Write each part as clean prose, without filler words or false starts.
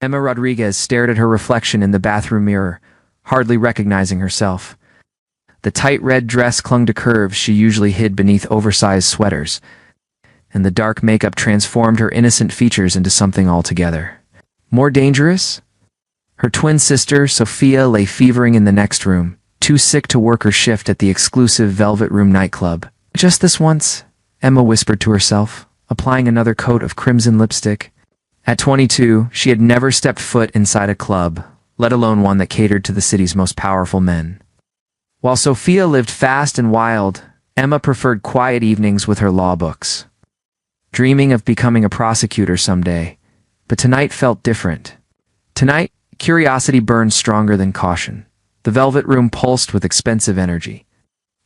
Emma Rodriguez stared at her reflection in the bathroom mirror, hardly recognizing herself. The tight red dress clung to curves she usually hid beneath oversized sweaters, and the dark makeup transformed her innocent features into something altogether more dangerous. Her twin sister, Sophia, lay fevering in the next room, too sick to work her shift at the exclusive Velvet Room nightclub. Just this once, Emma whispered to herself, applying another coat of crimson lipstick. At 22, she had never stepped foot inside a club, let alone one that catered to the city's most powerful men. While Sophia lived fast and wild, Emma preferred quiet evenings with her law books, dreaming of becoming a prosecutor someday. But tonight felt different. Tonight, curiosity burned stronger than caution. The Velvet Room pulsed with expensive energy.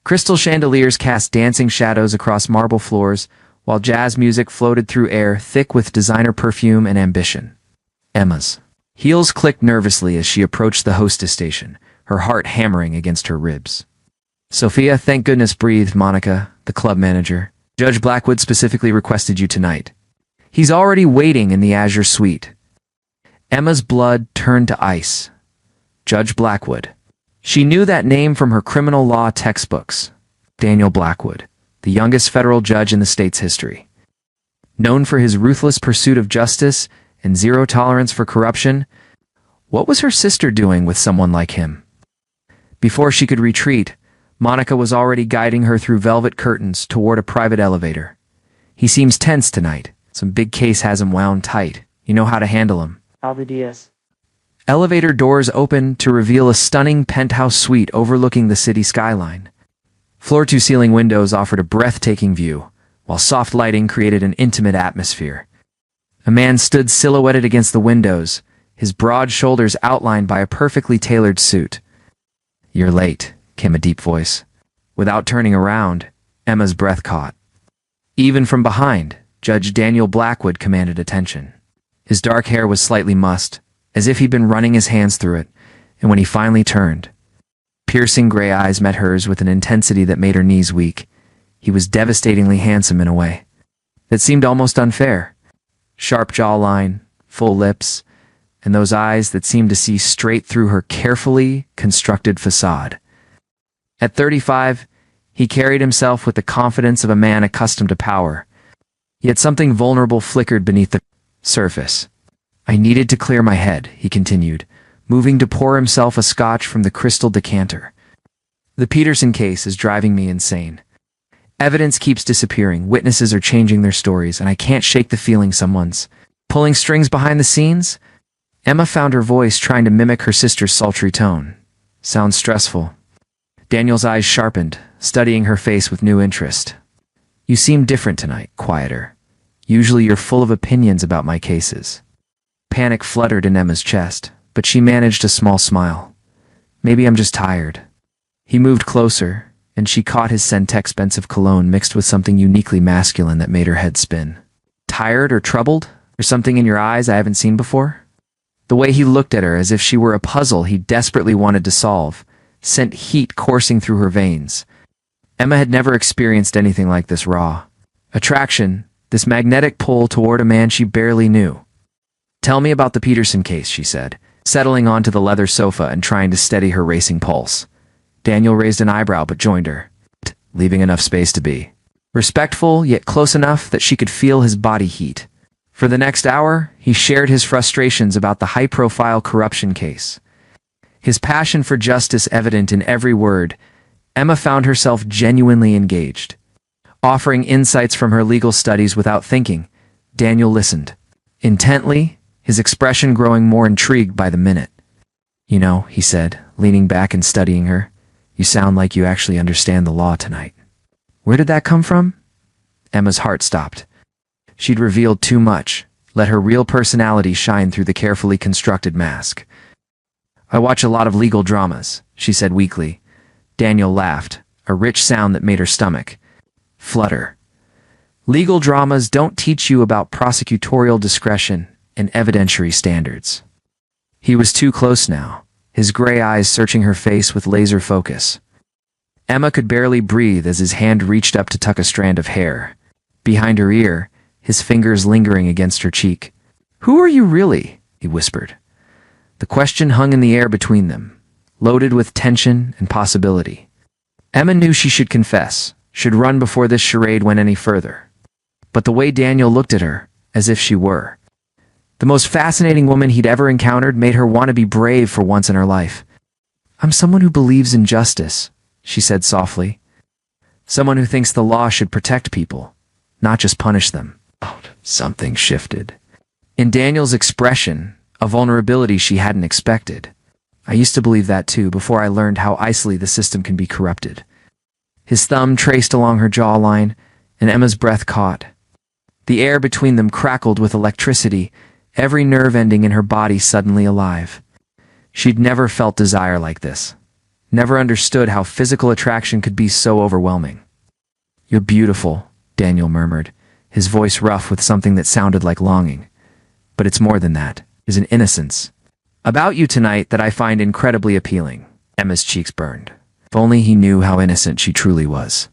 Crystal chandeliers cast dancing shadows across marble floors, while jazz music floated through air thick with designer perfume and ambition. Emma's heels clicked nervously as she approached the hostess station, her heart hammering against her ribs. "Sophia, thank goodness," breathed Monica, the club manager. "Judge Blackwood specifically requested you tonight. He's already waiting in the Azure Suite." Emma's blood turned to ice. Judge Blackwood. She knew that name from her criminal law textbooks. Daniel Blackwood, the youngest federal judge in the state's history. Known for his ruthless pursuit of justice and zero tolerance for corruption, what was her sister doing with someone like him? Before she could retreat, Monica was already guiding her through velvet curtains toward a private elevator. "He seems tense tonight. Some big case has him wound tight. You know how to handle him." Identities. Elevator doors opened to reveal a stunning penthouse suite overlooking the city skyline. Floor-to-ceiling windows offered a breathtaking view, while soft lighting created an intimate atmosphere. A man stood silhouetted against the windows, his broad shoulders outlined by a perfectly tailored suit. "You're late," came a deep voice. Without turning around, Emma's breath caught. Even from behind, Judge Daniel Blackwood commanded attention. His dark hair was slightly mussed, as if he'd been running his hands through it, and when he finally turned, piercing gray eyes met hers with an intensity that made her knees weak. He was devastatingly handsome in a way that seemed almost unfair. Sharp jawline, full lips, and those eyes that seemed to see straight through her carefully constructed facade. At 35, he carried himself with the confidence of a man accustomed to power, yet something vulnerable flickered beneath the surface. "I needed to clear my head," he continued, moving to pour himself a scotch from the crystal decanter. "The Peterson case is driving me insane. Evidence keeps disappearing, witnesses are changing their stories, and I can't shake the feeling someone's pulling strings behind the scenes." Emma found her voice trying to mimic her sister's sultry tone. "Sounds stressful." Daniel's eyes sharpened, studying her face with new interest. "You seem different tonight, quieter. Usually you're full of opinions about my cases." Panic fluttered in Emma's chest, but she managed a small smile. "Maybe I'm just tired." He moved closer, and she caught his scent expensive cologne mixed with something uniquely masculine that made her head spin. "Tired or troubled? There's something in your eyes I haven't seen before?" The way he looked at her as if she were a puzzle he desperately wanted to solve sent heat coursing through her veins. Emma had never experienced anything like this raw attraction, this magnetic pull toward a man she barely knew. "Tell me about the Peterson case," she said, settling onto the leather sofa and trying to steady her racing pulse. Daniel raised an eyebrow but joined her, leaving enough space to be respectful yet close enough that she could feel his body heat. For the next hour, he shared his frustrations about the high-profile corruption case. His passion for justice evident in every word, Emma found herself genuinely engaged. Offering insights from her legal studies without thinking, Daniel listened intently, his expression growing more intrigued by the minute. "You know," he said, leaning back and studying her, "you sound like you actually understand the law tonight." Where did that come from? Emma's heart stopped. She'd revealed too much, let her real personality shine through the carefully constructed mask. "I watch a lot of legal dramas," she said weakly. Daniel laughed, a rich sound that made her stomach flutter. "Legal dramas don't teach you about prosecutorial discretion and evidentiary standards." He was too close now, his gray eyes searching her face with laser focus. Emma could barely breathe as his hand reached up to tuck a strand of hair behind her ear, his fingers lingering against her cheek. "Who are you really?" he whispered. The question hung in the air between them, loaded with tension and possibility. Emma knew she should confess, should run before this charade went any further. But the way Daniel looked at her, as if she were the most fascinating woman he'd ever encountered, made her want to be brave for once in her life. I'm someone who believes in justice, she said softly. Someone who thinks the law should protect people, not just punish them. Something shifted. In Daniel's expression, a vulnerability she hadn't expected. I used to believe that too, before I learned how easily the system can be corrupted. His thumb traced along her jawline, and Emma's breath caught. The air between them crackled with electricity, every nerve ending in her body suddenly alive. She'd never felt desire like this. Never understood how physical attraction could be so overwhelming. You're beautiful, Daniel murmured, his voice rough with something that sounded like longing. But it's more than that. There's an innocence about you tonight that I find incredibly appealing. Emma's cheeks burned. If only he knew how innocent she truly was.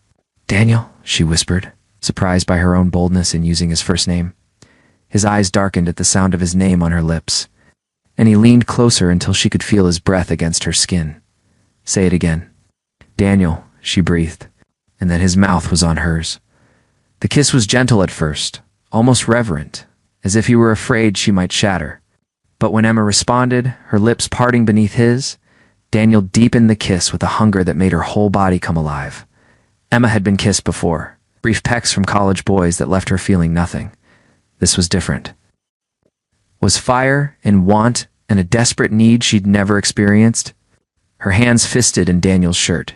Daniel, she whispered, surprised by her own boldness in using his first name. His eyes darkened at the sound of his name on her lips, and he leaned closer until she could feel his breath against her skin. Say it again. Daniel, she breathed, and then his mouth was on hers. The kiss was gentle at first, almost reverent, as if he were afraid she might shatter. But when Emma responded, her lips parting beneath his, Daniel deepened the kiss with a hunger that made her whole body come alive. Emma had been kissed before, brief pecks from college boys that left her feeling nothing. This was different. Was fire and want and a desperate need she'd never experienced? Her hands fisted in Daniel's shirt,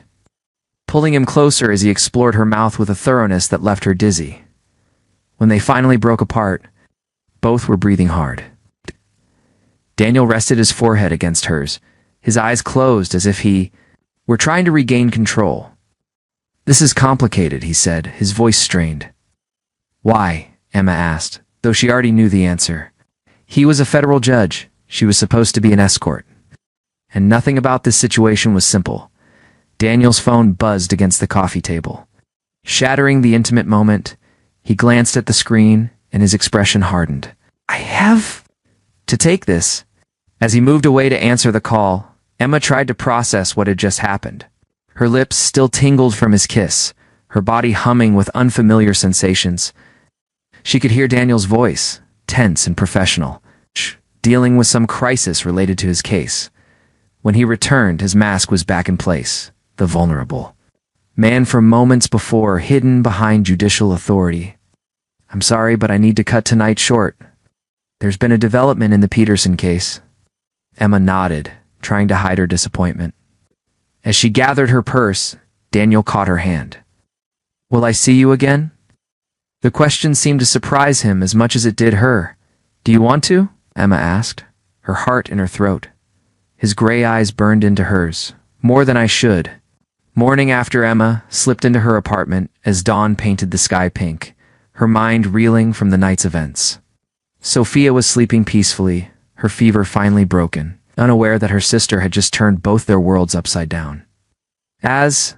pulling him closer as he explored her mouth with a thoroughness that left her dizzy. When they finally broke apart, both were breathing hard. Daniel rested his forehead against hers, his eyes closed as if he were trying to regain control. This is complicated, he said, his voice strained. Why? Emma asked, though she already knew the answer. He was a federal judge. She was supposed to be an escort. And nothing about this situation was simple. Daniel's phone buzzed against the coffee table. Shattering the intimate moment, he glanced at the screen and his expression hardened. I have to take this. As he moved away to answer the call, Emma tried to process what had just happened. Her lips still tingled from his kiss, her body humming with unfamiliar sensations. She could hear Daniel's voice, tense and professional, dealing with some crisis related to his case. When he returned, his mask was back in place, the vulnerable man from moments before, hidden behind judicial authority. I'm sorry, but I need to cut tonight short. There's been a development in the Peterson case. Emma nodded, trying to hide her disappointment. As she gathered her purse, Daniel caught her hand. Will I see you again? The question seemed to surprise him as much as it did her. Do you want to? Emma asked, her heart in her throat. His gray eyes burned into hers. More than I should. Morning after Emma slipped into her apartment as dawn painted the sky pink, her mind reeling from the night's events. Sophia was sleeping peacefully, her fever finally broken, unaware that her sister had just turned both their worlds upside down. As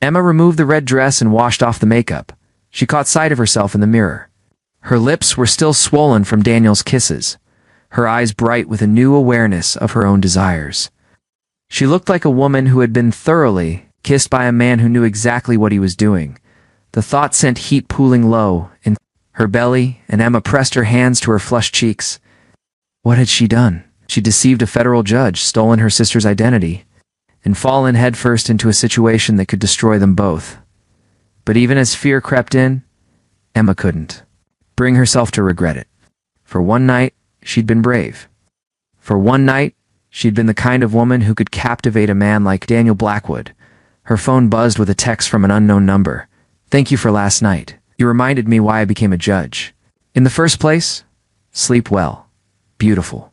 Emma removed the red dress and washed off the makeup, she caught sight of herself in the mirror. Her lips were still swollen from Daniel's kisses, her eyes bright with a new awareness of her own desires. She looked like a woman who had been thoroughly kissed by a man who knew exactly what he was doing. The thought sent heat pooling low in her belly, and Emma pressed her hands to her flushed cheeks. What had she done? She deceived a federal judge, stolen her sister's identity, and fallen headfirst into a situation that could destroy them both. But even as fear crept in, Emma couldn't bring herself to regret it. For one night, she'd been brave. For one night, she'd been the kind of woman who could captivate a man like Daniel Blackwood. Her phone buzzed with a text from an unknown number. Thank you for last night. You reminded me why I became a judge. In the first place, sleep well. Beautiful.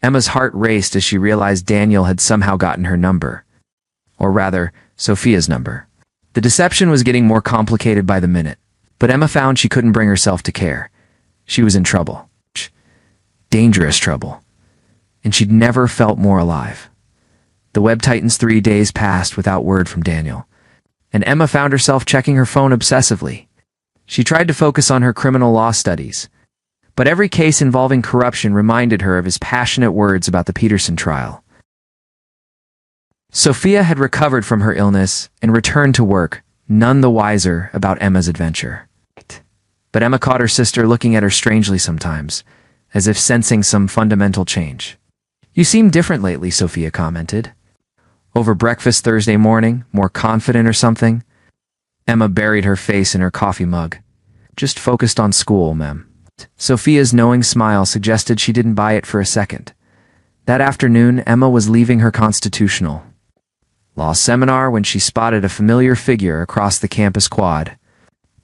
Emma's heart raced as she realized Daniel had somehow gotten her number. Or rather, Sophia's number. The deception was getting more complicated by the minute, but Emma found she couldn't bring herself to care. She was in trouble. Dangerous trouble. And she'd never felt more alive. The Web Titan's 3 days passed without word from Daniel, and Emma found herself checking her phone obsessively. She tried to focus on her criminal law studies, But every case involving corruption reminded her of his passionate words about the Peterson trial. Sophia had recovered from her illness and returned to work, none the wiser about Emma's adventure. But Emma caught her sister looking at her strangely sometimes, as if sensing some fundamental change. "You seem different lately," Sophia commented. "Over breakfast Thursday morning, more confident or something?" Emma buried her face in her coffee mug. "Just focused on school, ma'am." Sophia's knowing smile suggested she didn't buy it for a second. That afternoon, Emma was leaving her constitutional law seminar when she spotted a familiar figure across the campus quad.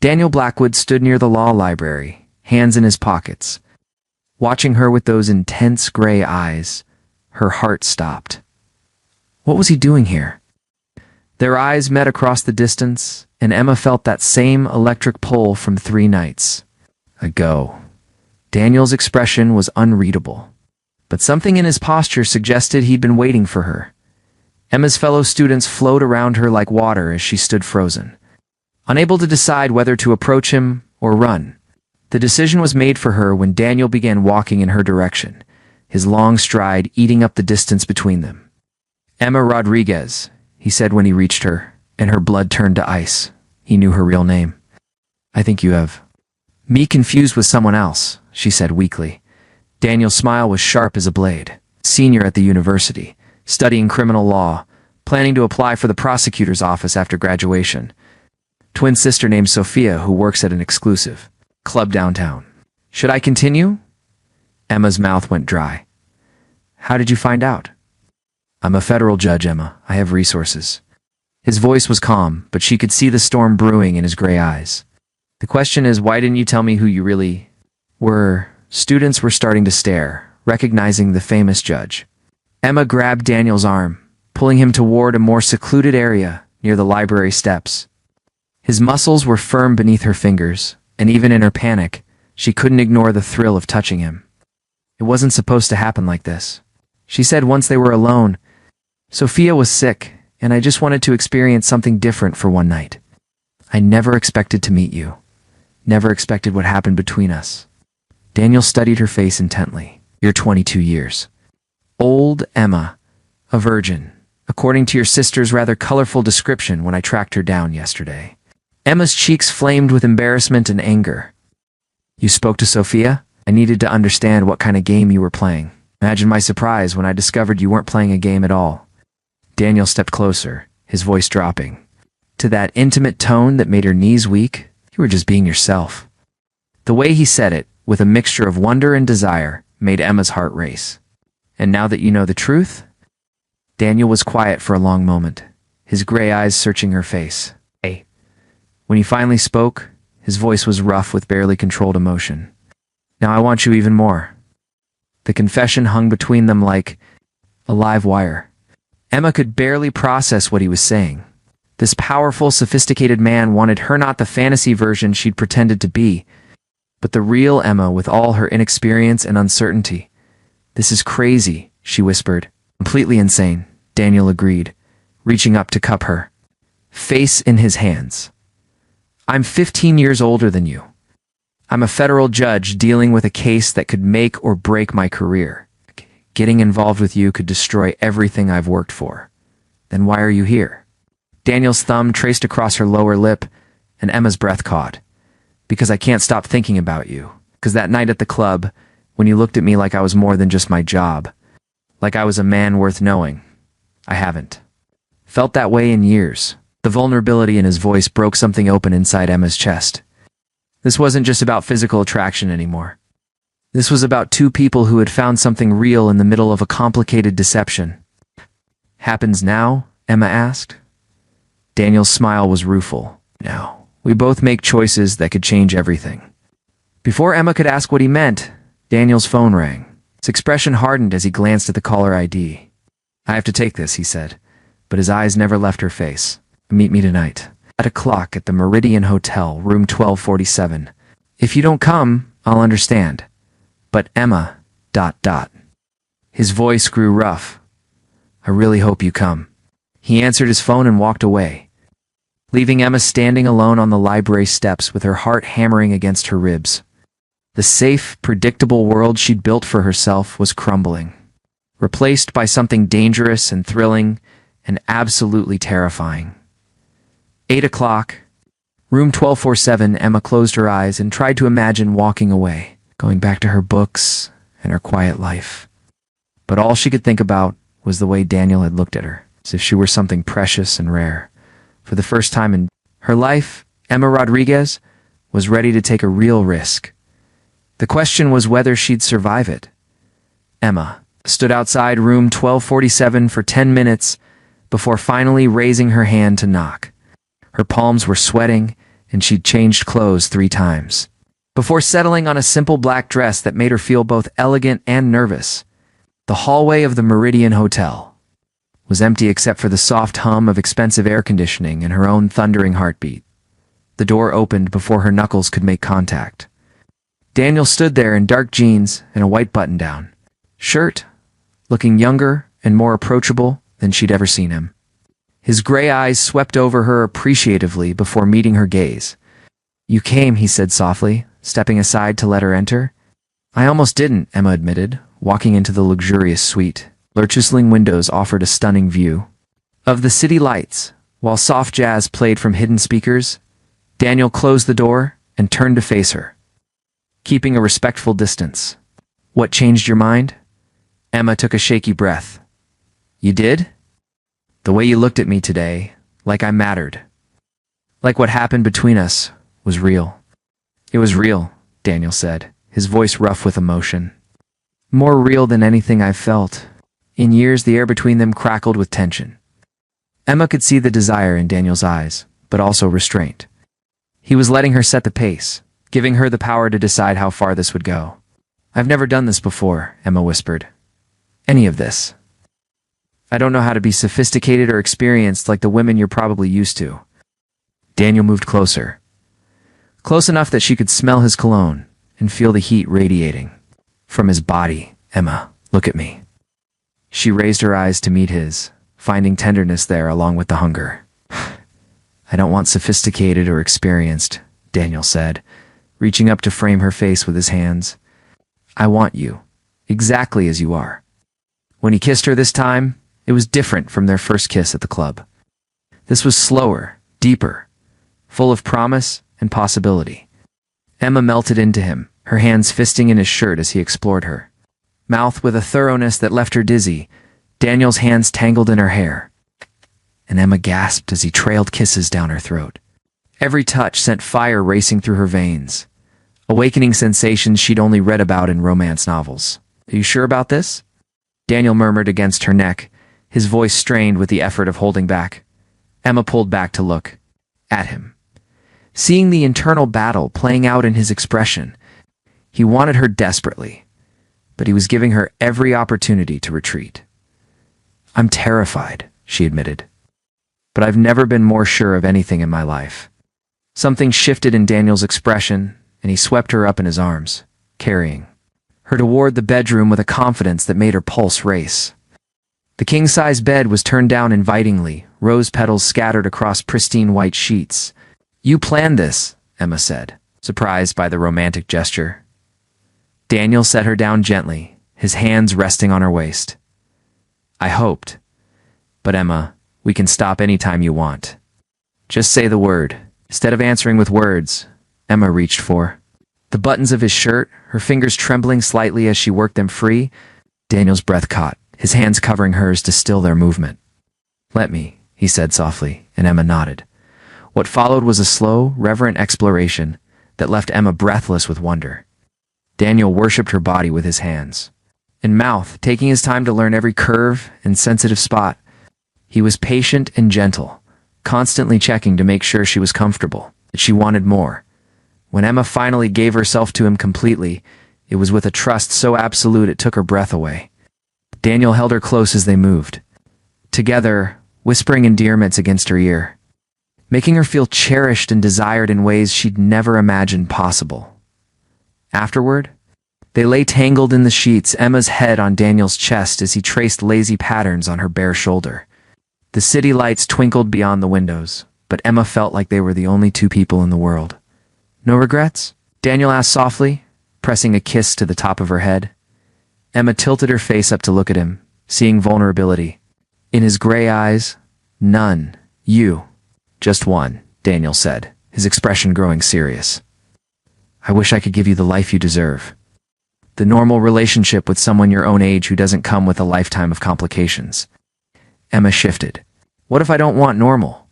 Daniel Blackwood stood near the law library, hands in his pockets. Watching her with those intense gray eyes, her heart stopped. What was he doing here? Their eyes met across the distance, and Emma felt that same electric pull from 3 nights ago. Daniel's expression was unreadable, but something in his posture suggested he'd been waiting for her. Emma's fellow students flowed around her like water as she stood frozen, unable to decide whether to approach him or run. The decision was made for her when Daniel began walking in her direction, his long stride eating up the distance between them. "Emma Rodriguez," he said when he reached her, and her blood turned to ice. He knew her real name. "I think you have me confused with someone else," she said weakly. Daniel's smile was sharp as a blade. "Senior at the university, studying criminal law, planning to apply for the prosecutor's office after graduation. Twin sister named Sophia who works at an exclusive club downtown. Should I continue?" Emma's mouth went dry. "How did you find out?" "I'm a federal judge, Emma. I have resources." His voice was calm, but she could see the storm brewing in his gray eyes. "The question is, why didn't you tell me who you really were?" Students were starting to stare, recognizing the famous judge. Emma grabbed Daniel's arm, pulling him toward a more secluded area near the library steps. His muscles were firm beneath her fingers, and even in her panic, she couldn't ignore the thrill of touching him. "It wasn't supposed to happen like this," she said once they were alone. "Sophia was sick, and I just wanted to experience something different for one night. I never expected to meet you. Never expected what happened between us." Daniel studied her face intently. "You're 22 years. Old, Emma. A virgin, according to your sister's rather colorful description when I tracked her down yesterday." Emma's cheeks flamed with embarrassment and anger. "You spoke to Sophia? I needed to understand what kind of game you were playing. Imagine my surprise when I discovered you weren't playing a game at all." Daniel stepped closer, his voice dropping to that intimate tone that made her knees weak. "You were just being yourself." The way he said it, with a mixture of wonder and desire, made Emma's heart race. "And now that you know the truth?" Daniel was quiet for a long moment, his gray eyes searching her face. "Hey." When he finally spoke, his voice was rough with barely controlled emotion. "Now I want you even more." The confession hung between them like a live wire. Emma could barely process what he was saying. This powerful, sophisticated man wanted her not the fantasy version she'd pretended to be, but the real Emma with all her inexperience and uncertainty. "This is crazy," she whispered. "Completely insane," Daniel agreed, reaching up to cup her face in his hands. "I'm 15 years older than you. I'm a federal judge dealing with a case that could make or break my career. Getting involved with you could destroy everything I've worked for. Then why are you here?" Daniel's thumb traced across her lower lip, and Emma's breath caught. "Because I can't stop thinking about you. Because that night at the club, when you looked at me like I was more than just my job, like I was a man worth knowing. I haven't felt that way in years." The vulnerability in his voice broke something open inside Emma's chest. This wasn't just about physical attraction anymore. This was about two people who had found something real in the middle of a complicated deception. "Happens now?" Emma asked. Daniel's smile was rueful. "No. We both make choices that could change everything." Before Emma could ask what he meant, Daniel's phone rang. His expression hardened as he glanced at the caller ID. "I have to take this," he said, but his eyes never left her face. "Meet me tonight at 1:00 at the Meridian Hotel, room 1247. If you don't come, I'll understand. But Emma, ... His voice grew rough. "I really hope you come." He answered his phone and walked away, leaving Emma standing alone on the library steps with her heart hammering against her ribs. The safe, predictable world she'd built for herself was crumbling, replaced by something dangerous and thrilling and absolutely terrifying. 8 o'clock. Room 1247, Emma closed her eyes and tried to imagine walking away, going back to her books and her quiet life. But all she could think about was the way Daniel had looked at her, as if she were something precious and rare. For the first time in her life, Emma Rodriguez was ready to take a real risk. The question was whether she'd survive it. Emma stood outside room 1247 for 10 minutes before finally raising her hand to knock. Her palms were sweating, and she'd changed clothes 3 times before settling on a simple black dress that made her feel both elegant and nervous. The hallway of the Meridian Hotel was empty except for the soft hum of expensive air conditioning and her own thundering heartbeat. The door opened before her knuckles could make contact. Daniel stood there in dark jeans and a white button-down shirt, looking younger and more approachable than she'd ever seen him. His gray eyes swept over her appreciatively before meeting her gaze. "You came," he said softly, stepping aside to let her enter. "I almost didn't," Emma admitted, walking into the luxurious suite. Chiseling windows offered a stunning view of the city lights, while soft jazz played from hidden speakers. Daniel closed the door and turned to face her, keeping a respectful distance. "What changed your mind?" Emma took a shaky breath. "You did? The way you looked at me today, like I mattered. Like what happened between us was real." "It was real," Daniel said, his voice rough with emotion. "More real than anything I've felt." In years, the air between them crackled with tension. Emma could see the desire in Daniel's eyes, but also restraint. He was letting her set the pace, giving her the power to decide how far this would go. "I've never done this before," Emma whispered. "Any of this. I don't know how to be sophisticated or experienced like the women you're probably used to." Daniel moved closer. Close enough that she could smell his cologne and feel the heat radiating from his body. "Emma, look at me." She raised her eyes to meet his, finding tenderness there along with the hunger. "I don't want sophisticated or experienced," Daniel said, reaching up to frame her face with his hands. "I want you, exactly as you are." When he kissed her this time, it was different from their first kiss at the club. This was slower, deeper, full of promise and possibility. Emma melted into him, her hands fisting in his shirt as he explored her mouth with a thoroughness that left her dizzy. Daniel's hands tangled in her hair, and Emma gasped as he trailed kisses down her throat. Every touch sent fire racing through her veins, awakening sensations she'd only read about in romance novels. "Are you sure about this?" Daniel murmured against her neck, his voice strained with the effort of holding back. Emma pulled back to look at him, seeing the internal battle playing out in his expression. He wanted her desperately, but he was giving her every opportunity to retreat. "I'm terrified," she admitted, "but I've never been more sure of anything in my life." Something shifted in Daniel's expression, and he swept her up in his arms, carrying her toward the bedroom with a confidence that made her pulse race. The king-size bed was turned down invitingly, rose petals scattered across pristine white sheets. "You planned this," Emma said, surprised by the romantic gesture. Daniel set her down gently, his hands resting on her waist. "I hoped. But Emma, we can stop any time you want. Just say the word." Instead of answering with words, Emma reached for the buttons of his shirt, her fingers trembling slightly as she worked them free. Daniel's breath caught, his hands covering hers to still their movement. "Let me," he said softly, and Emma nodded. What followed was a slow, reverent exploration that left Emma breathless with wonder. Daniel worshipped her body with his hands and mouth, taking his time to learn every curve and sensitive spot. He was patient and gentle, constantly checking to make sure she was comfortable, that she wanted more. When Emma finally gave herself to him completely, it was with a trust so absolute it took her breath away. Daniel held her close as they moved, together, whispering endearments against her ear, making her feel cherished and desired in ways she'd never imagined possible. Afterward, they lay tangled in the sheets, Emma's head on Daniel's chest as he traced lazy patterns on her bare shoulder. The city lights twinkled beyond the windows, but Emma felt like they were the only two people in the world. "No regrets?" Daniel asked softly, pressing a kiss to the top of her head. Emma tilted her face up to look at him, seeing vulnerability. In his gray eyes, none. You. Just one, Daniel said, his expression growing serious. I wish I could give you the life you deserve. The normal relationship with someone your own age who doesn't come with a lifetime of complications. Emma shifted. What if I don't want normal?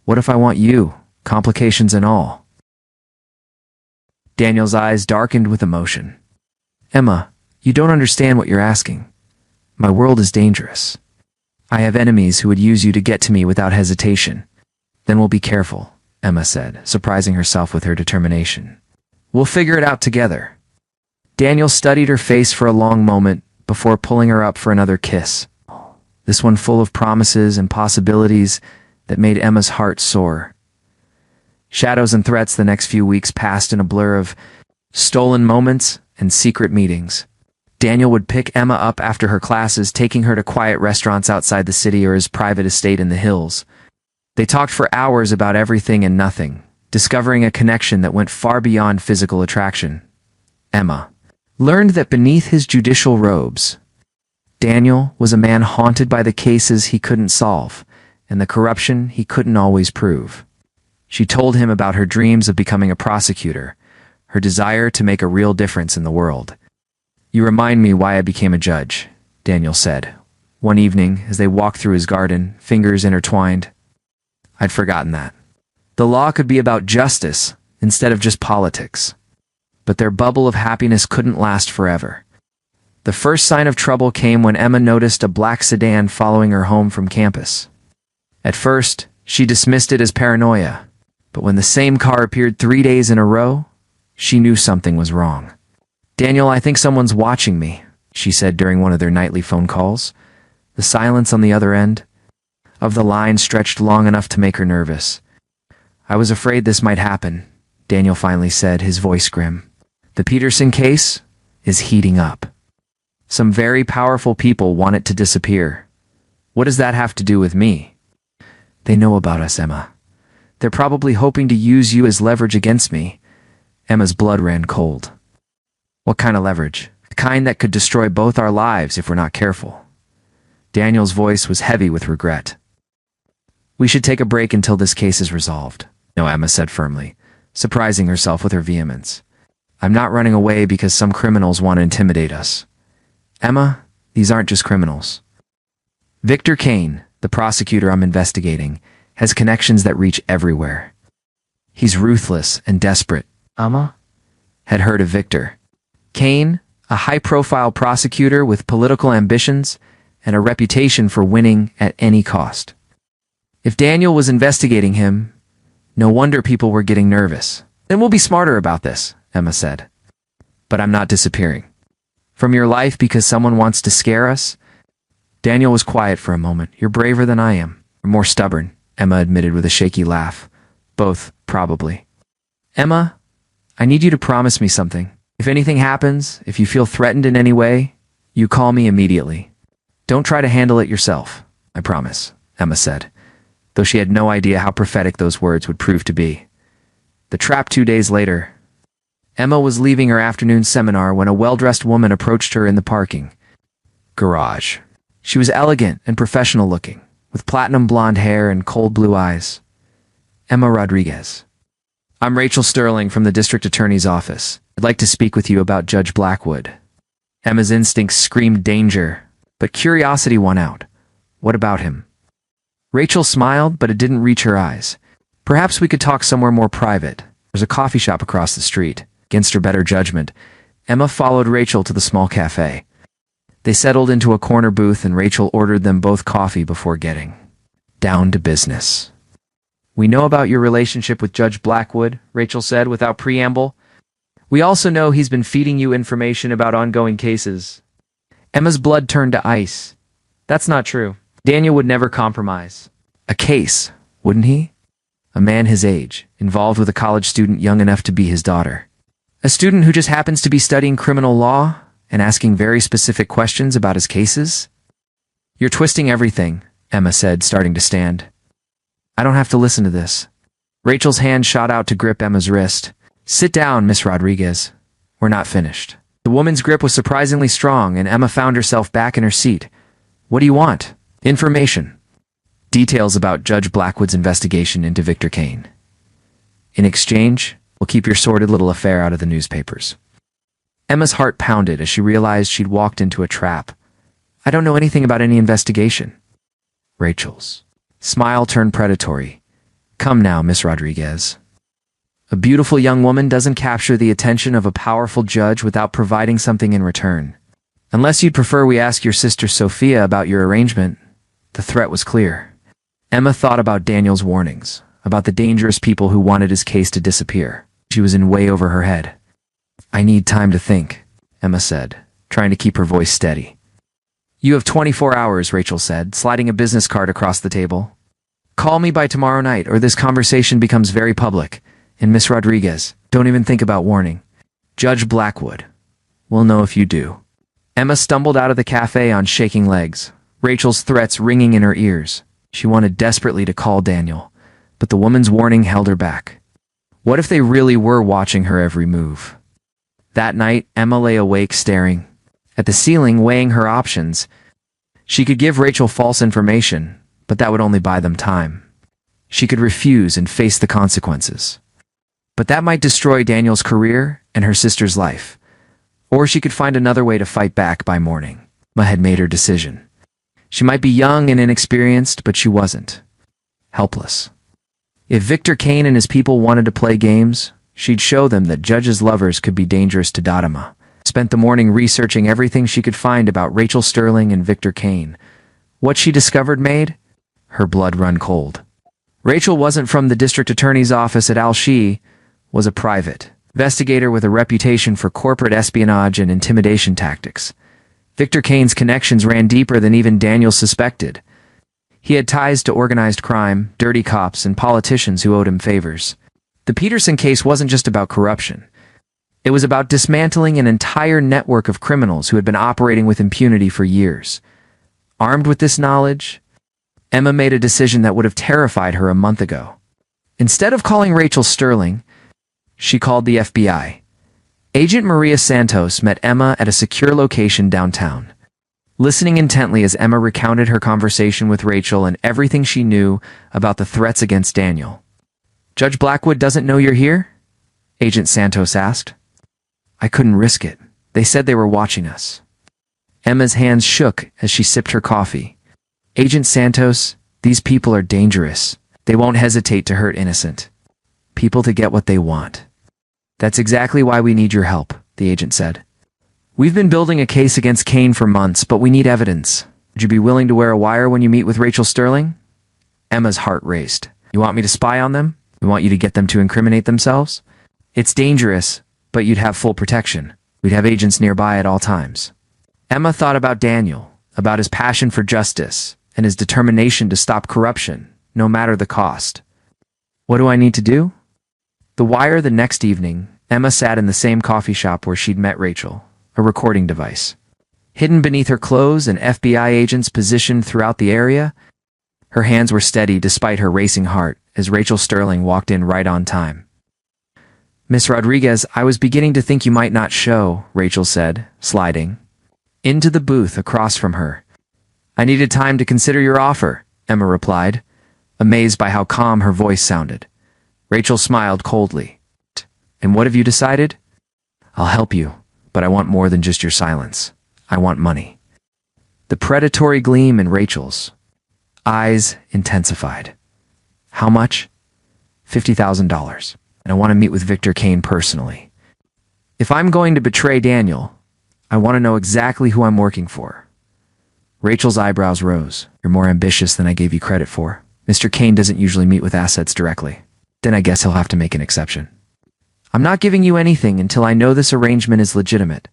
What if I want you, complications and all? Daniel's eyes darkened with emotion. Emma, you don't understand what you're asking. My world is dangerous. I have enemies who would use you to get to me without hesitation. Then we'll be careful, Emma said, surprising herself with her determination. We'll figure it out together. Daniel studied her face for a long moment before pulling her up for another kiss. This one full of promises and possibilities that made Emma's heart soar. Shadows and threats the next few weeks passed in a blur of stolen moments and secret meetings. Daniel would pick Emma up after her classes, taking her to quiet restaurants outside the city or his private estate in the hills. They talked for hours about everything and nothing, discovering a connection that went far beyond physical attraction. Emma learned that beneath his judicial robes, Daniel was a man haunted by the cases he couldn't solve and the corruption he couldn't always prove. She told him about her dreams of becoming a prosecutor, her desire to make a real difference in the world. You remind me why I became a judge, Daniel said, one evening as they walked through his garden, fingers intertwined. I'd forgotten that. The law could be about justice instead of just politics. But their bubble of happiness couldn't last forever. The first sign of trouble came when Emma noticed a black sedan following her home from campus. At first, she dismissed it as paranoia, but when the same car appeared 3 days in a row, she knew something was wrong. Daniel, I think someone's watching me, she said during one of their nightly phone calls. The silence on the other end of the line stretched long enough to make her nervous. I was afraid this might happen, Daniel finally said, his voice grim. The Peterson case is heating up. Some very powerful people want it to disappear. What does that have to do with me? They know about us, Emma. They're probably hoping to use you as leverage against me. Emma's blood ran cold. What kind of leverage? The kind that could destroy both our lives if we're not careful. Daniel's voice was heavy with regret. We should take a break until this case is resolved, no, Emma said firmly, surprising herself with her vehemence. I'm not running away because some criminals want to intimidate us. Emma, these aren't just criminals. Victor Kane, the prosecutor I'm investigating, has connections that reach everywhere. He's ruthless and desperate. Emma had heard of Victor. Kane, a high-profile prosecutor with political ambitions and a reputation for winning at any cost. If Daniel was investigating him, no wonder people were getting nervous. Then we'll be smarter about this, Emma said. But I'm not disappearing from your life because someone wants to scare us. Daniel was quiet for a moment. You're braver than I am. You're more stubborn, Emma admitted with a shaky laugh. Both, probably. Emma, I need you to promise me something. If anything happens, if you feel threatened in any way, you call me immediately. Don't try to handle it yourself, I promise, Emma said, though she had no idea how prophetic those words would prove to be. The trap 2 days later. Emma was leaving her afternoon seminar when a well-dressed woman approached her in the parking garage. She was elegant and professional looking, with platinum blonde hair and cold blue eyes. Emma Rodriguez. I'm Rachel Sterling from the district attorney's office. I'd like to speak with you about Judge Blackwood. Emma's instincts screamed danger, but curiosity won out. What about him? Rachel smiled, but it didn't reach her eyes. Perhaps we could talk somewhere more private. There's a coffee shop across the street. Against her better judgment, Emma followed Rachel to the small cafe. They settled into a corner booth and Rachel ordered them both coffee before getting down to business. We know about your relationship with Judge Blackwood, Rachel said without preamble. We also know he's been feeding you information about ongoing cases. Emma's blood turned to ice. That's not true. Daniel would never compromise. A case, wouldn't he? A man his age, involved with a college student young enough to be his daughter. A student who just happens to be studying criminal law and asking very specific questions about his cases? You're twisting everything, Emma said, starting to stand. I don't have to listen to this. Rachel's hand shot out to grip Emma's wrist. Sit down, Miss Rodriguez. We're not finished. The woman's grip was surprisingly strong, and Emma found herself back in her seat. What do you want? Information. Details about Judge Blackwood's investigation into Victor Kane. In exchange, we'll keep your sordid little affair out of the newspapers. Emma's heart pounded as she realized she'd walked into a trap. I don't know anything about any investigation. Rachel's smile turned predatory. Come now, Miss Rodriguez. A beautiful young woman doesn't capture the attention of a powerful judge without providing something in return. Unless you'd prefer we ask your sister Sophia about your arrangement. The threat was clear. Emma thought about Daniel's warnings, about the dangerous people who wanted his case to disappear. She was in way over her head. I need time to think, Emma said, trying to keep her voice steady. You have 24 hours, Rachel said, sliding a business card across the table. Call me by tomorrow night or this conversation becomes very public. And Miss Rodriguez, don't even think about warning. Judge Blackwood. We'll know if you do. Emma stumbled out of the cafe on shaking legs, Rachel's threats ringing in her ears. She wanted desperately to call Daniel, but the woman's warning held her back. What if they really were watching her every move? That night, Emma lay awake staring at the ceiling, weighing her options. She could give Rachel false information, but that would only buy them time. She could refuse and face the consequences. But that might destroy Daniel's career and her sister's life. Or she could find another way to fight back by morning. Emma had made her decision. She might be young and inexperienced, but she wasn't. Helpless. If Victor Kane and his people wanted to play games, she'd show them that Judge's lovers could be dangerous to Dodema. Spent the morning researching everything she could find about Rachel Sterling and Victor Kane. What she discovered made her blood run cold. Rachel wasn't from the district attorney's office at Al-Shi, was a private investigator with a reputation for corporate espionage and intimidation tactics. Victor Kane's connections ran deeper than even Daniel suspected. He had ties to organized crime, dirty cops, and politicians who owed him favors. The Peterson case wasn't just about corruption. It was about dismantling an entire network of criminals who had been operating with impunity for years. Armed with this knowledge, Emma made a decision that would have terrified her a month ago. Instead of calling Rachel Sterling, she called the FBI. Agent Maria Santos met Emma at a secure location downtown. Listening intently as Emma recounted her conversation with Rachel and everything she knew about the threats against Daniel. Judge Blackwood doesn't know you're here? Agent Santos asked. I couldn't risk it. They said they were watching us. Emma's hands shook as she sipped her coffee. Agent Santos, these people are dangerous. They won't hesitate to hurt innocent people to get what they want. That's exactly why we need your help, the agent said. We've been building a case against Kane for months, but we need evidence. Would you be willing to wear a wire when you meet with Rachel Sterling? Emma's heart raced. You want me to spy on them? We want you to get them to incriminate themselves? It's dangerous, but you'd have full protection. We'd have agents nearby at all times. Emma thought about Daniel, about his passion for justice, and his determination to stop corruption, no matter the cost. What do I need to do? The wire. The next evening, Emma sat in the same coffee shop where she'd met Rachel, a recording device. Hidden beneath her clothes and FBI agents positioned throughout the area, her hands were steady despite her racing heart as Rachel Sterling walked in right on time. Miss Rodriguez, I was beginning to think you might not show, Rachel said, sliding into the booth across from her. I needed time to consider your offer, Emma replied, amazed by how calm her voice sounded. Rachel smiled coldly. And what have you decided? I'll help you, but I want more than just your silence. I want money. The predatory gleam in Rachel's eyes intensified. How much? $50,000. And I want to meet with Victor Kane personally. If I'm going to betray Daniel, I want to know exactly who I'm working for. Rachel's eyebrows rose. You're more ambitious than I gave you credit for. Mr. Kane doesn't usually meet with assets directly. Then I guess he'll have to make an exception. I'm not giving you anything until I know this arrangement is legitimate.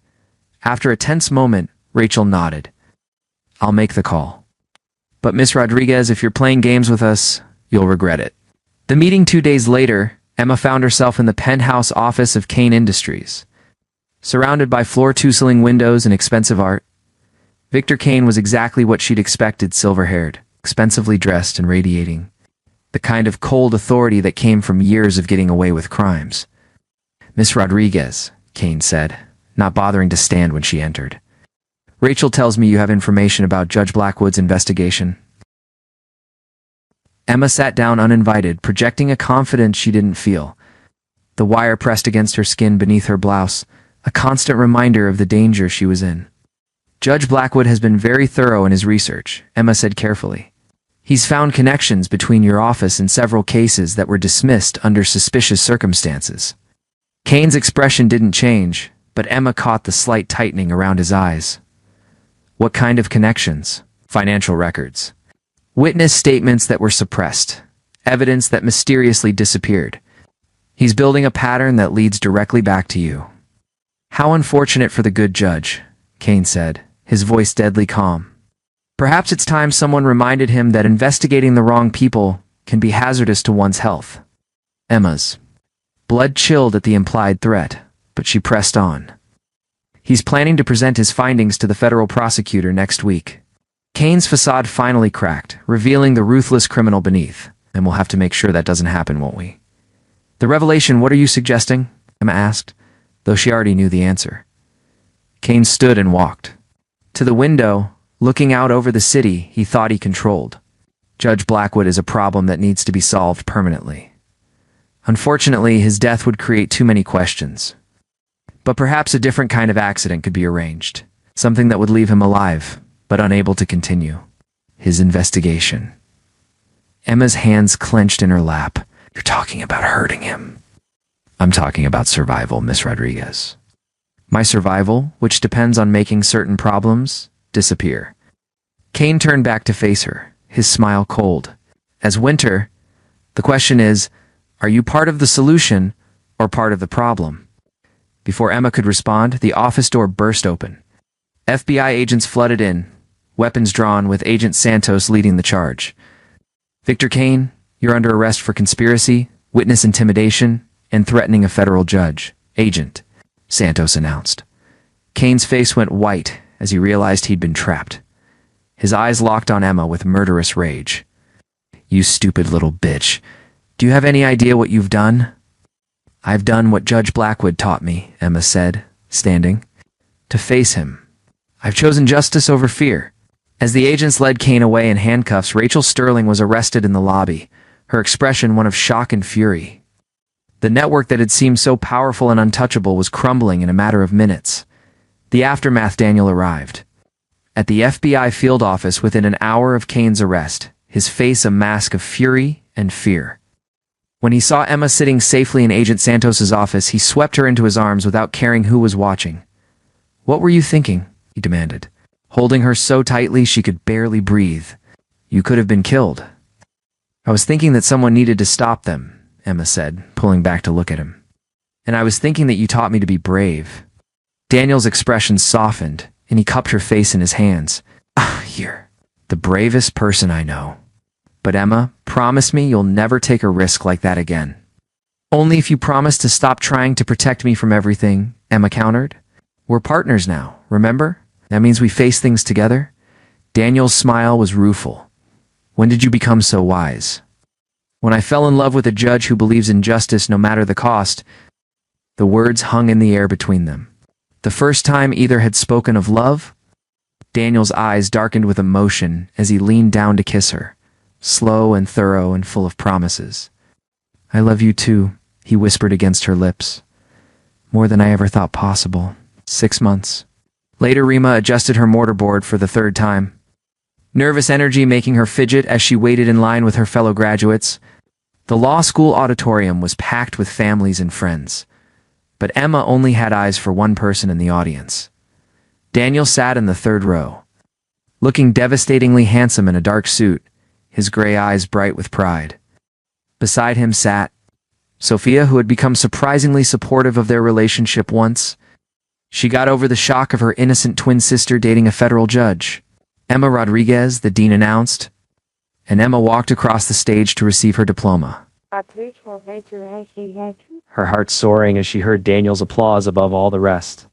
After a tense moment, Rachel nodded. I'll make the call. But Miss Rodriguez, if you're playing games with us, you'll regret it. The meeting 2 days later, Emma found herself in the penthouse office of Kane Industries. Surrounded by floor-to-ceiling windows and expensive art, Victor Kane was exactly what she'd expected, silver-haired, expensively dressed and radiating the kind of cold authority that came from years of getting away with crimes. Miss Rodriguez, Kane said, not bothering to stand when she entered. Rachel tells me you have information about Judge Blackwood's investigation. Emma sat down uninvited, projecting a confidence she didn't feel. The wire pressed against her skin beneath her blouse, a constant reminder of the danger she was in. Judge Blackwood has been very thorough in his research, Emma said carefully. He's found connections between your office and several cases that were dismissed under suspicious circumstances. Kane's expression didn't change, but Emma caught the slight tightening around his eyes. What kind of connections? Financial records. Witness statements that were suppressed. Evidence that mysteriously disappeared. He's building a pattern that leads directly back to you. How unfortunate for the good judge, Kane said, his voice deadly calm. Perhaps it's time someone reminded him that investigating the wrong people can be hazardous to one's health. Emma's blood chilled at the implied threat, but she pressed on. He's planning to present his findings to the federal prosecutor next week. Kane's facade finally cracked, revealing the ruthless criminal beneath, and we'll have to make sure that doesn't happen, won't we? The revelation, what are you suggesting? Emma asked, though she already knew the answer. Kane stood and walked to the window, looking out over the city he thought he controlled. Judge Blackwood is a problem that needs to be solved permanently. Unfortunately, his death would create too many questions. But perhaps a different kind of accident could be arranged, something that would leave him alive, but unable to continue his investigation. Emma's hands clenched in her lap. You're talking about hurting him. I'm talking about survival, Miss Rodriguez. My survival, which depends on making certain problems disappear. Kane turned back to face her, his smile cold. As Winter, the question is, are you part of the solution or part of the problem? Before Emma could respond, the office door burst open. FBI agents flooded in, weapons drawn, with Agent Santos leading the charge. Victor Kane, you're under arrest for conspiracy, witness intimidation, and threatening a federal judge. Agent, Santos announced. Kane's face went white as he realized he'd been trapped. His eyes locked on Emma with murderous rage. You stupid little bitch. Do you have any idea what you've done? I've done what Judge Blackwood taught me, Emma said, standing. To face him. I've chosen justice over fear. As the agents led Kane away in handcuffs, Rachel Sterling was arrested in the lobby, her expression one of shock and fury. The network that had seemed so powerful and untouchable was crumbling in a matter of minutes. The aftermath. Daniel arrived. At the FBI field office within an hour of Kane's arrest, his face a mask of fury and fear. When he saw Emma sitting safely in Agent Santos's office, he swept her into his arms without caring who was watching. What were you thinking? He demanded, holding her so tightly she could barely breathe. You could have been killed. I was thinking that someone needed to stop them, Emma said, pulling back to look at him. And I was thinking that you taught me to be brave. Daniel's expression softened, and he cupped her face in his hands. You're the bravest person I know. But Emma, promise me you'll never take a risk like that again. Only if you promise to stop trying to protect me from everything, Emma countered. We're partners now, remember? That means we face things together. Daniel's smile was rueful. When did you become so wise? When I fell in love with a judge who believes in justice no matter the cost. The words hung in the air between them. The first time either had spoken of love. Daniel's eyes darkened with emotion as he leaned down to kiss her, slow and thorough and full of promises. I love you too, he whispered against her lips. More than I ever thought possible. 6 months. Later, Rima adjusted her mortarboard for the third time, nervous energy making her fidget as she waited in line with her fellow graduates. The law school auditorium was packed with families and friends, but Emma only had eyes for one person in the audience. Daniel sat in the third row, looking devastatingly handsome in a dark suit, his gray eyes bright with pride. Beside him sat Sophia, who had become surprisingly supportive of their relationship once. She got over the shock of her innocent twin sister dating a federal judge. Emma Rodriguez, the dean announced, and Emma walked across the stage to receive her diploma, her heart soaring as she heard Daniel's applause above all the rest.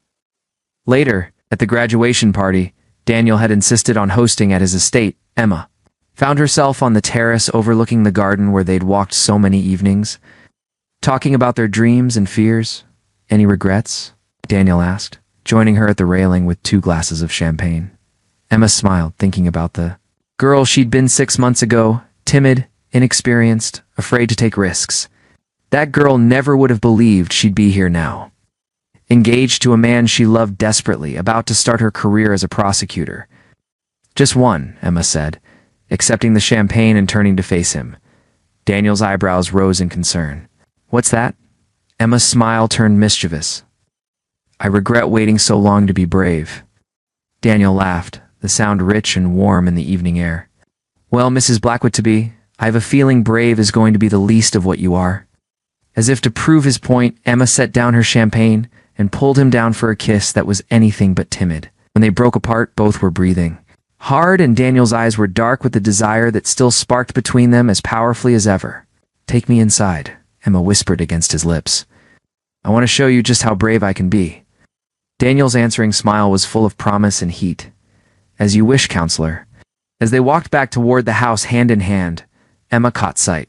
Later, at the graduation party Daniel had insisted on hosting at his estate, Emma found herself on the terrace overlooking the garden where they'd walked so many evenings, talking about their dreams and fears. Any regrets? Daniel asked, joining her at the railing with 2 glasses of champagne. Emma smiled, thinking about the girl she'd been 6 months ago, timid, inexperienced, afraid to take risks. That girl never would have believed she'd be here now. Engaged to a man she loved desperately, about to start her career as a prosecutor. "Just one," Emma said, accepting the champagne and turning to face him. Daniel's eyebrows rose in concern. "What's that?" Emma's smile turned mischievous. "I regret waiting so long to be brave." Daniel laughed, the sound rich and warm in the evening air. "Well, Mrs. Blackwood-to-be, I have a feeling brave is going to be the least of what you are." As if to prove his point, Emma set down her champagne and pulled him down for a kiss that was anything but timid. When they broke apart, both were breathing hard, and Daniel's eyes were dark with the desire that still sparked between them as powerfully as ever. "Take me inside," Emma whispered against his lips. "I want to show you just how brave I can be." Daniel's answering smile was full of promise and heat. "As you wish, counselor." As they walked back toward the house hand in hand, Emma caught sight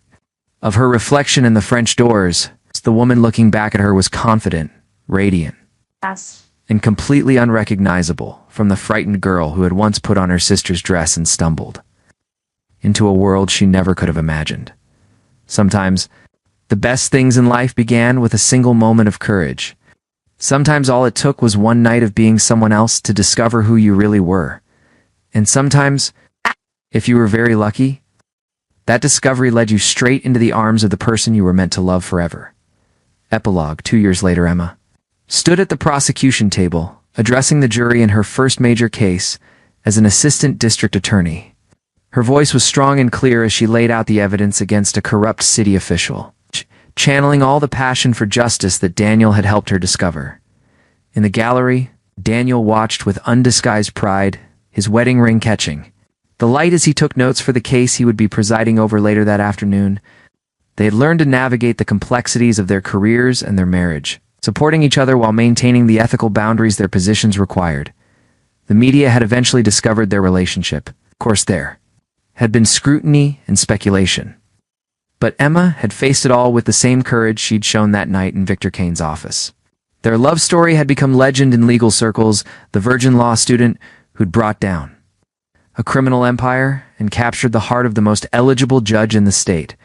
of her reflection in the French doors. The woman looking back at her was confident, radiant, and completely unrecognizable from the frightened girl who had once put on her sister's dress and stumbled into a world she never could have imagined. Sometimes, the best things in life began with a single moment of courage. Sometimes all it took was one night of being someone else to discover who you really were. And sometimes, if you were very lucky, that discovery led you straight into the arms of the person you were meant to love forever. Epilogue. 2 years later, Emma stood at the prosecution table, addressing the jury in her first major case as an assistant district attorney. Her voice was strong and clear as she laid out the evidence against a corrupt city official, channeling all the passion for justice that Daniel had helped her discover. In the gallery, Daniel watched with undisguised pride, his wedding ring catching the light as he took notes for the case he would be presiding over later that afternoon. They had learned to navigate the complexities of their careers and their marriage, supporting each other while maintaining the ethical boundaries their positions required. The media had eventually discovered their relationship. Of course, there had been scrutiny and speculation. But Emma had faced it all with the same courage she'd shown that night in Victor Kane's office. Their love story had become legend in legal circles, the virgin law student who'd brought down a criminal empire and captured the heart of the most eligible judge in the state.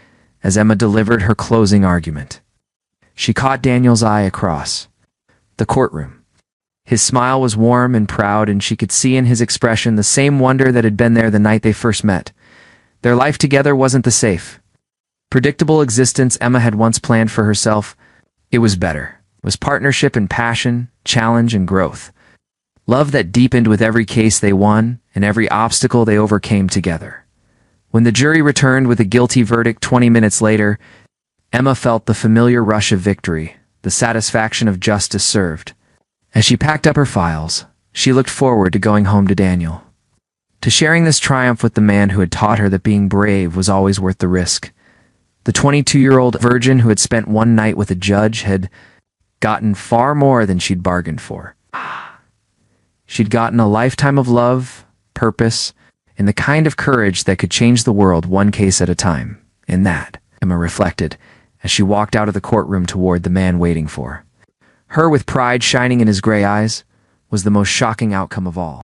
As Emma delivered her closing argument, she caught Daniel's eye across the courtroom. His smile was warm and proud, and she could see in his expression the same wonder that had been there the night they first met. Their life together wasn't the safe, predictable existence Emma had once planned for herself. It was better. It was partnership and passion, challenge and growth. Love that deepened with every case they won and every obstacle they overcame together. When the jury returned with a guilty verdict 20 minutes later, Emma felt the familiar rush of victory, the satisfaction of justice served. As she packed up her files, she looked forward to going home to Daniel, to sharing this triumph with the man who had taught her that being brave was always worth the risk. The 22-year-old virgin who had spent one night with a judge had gotten far more than she'd bargained for. She'd gotten a lifetime of love, purpose, and the kind of courage that could change the world one case at a time. And that, Emma reflected, as she walked out of the courtroom toward the man waiting for her with pride shining in his gray eyes, was the most shocking outcome of all.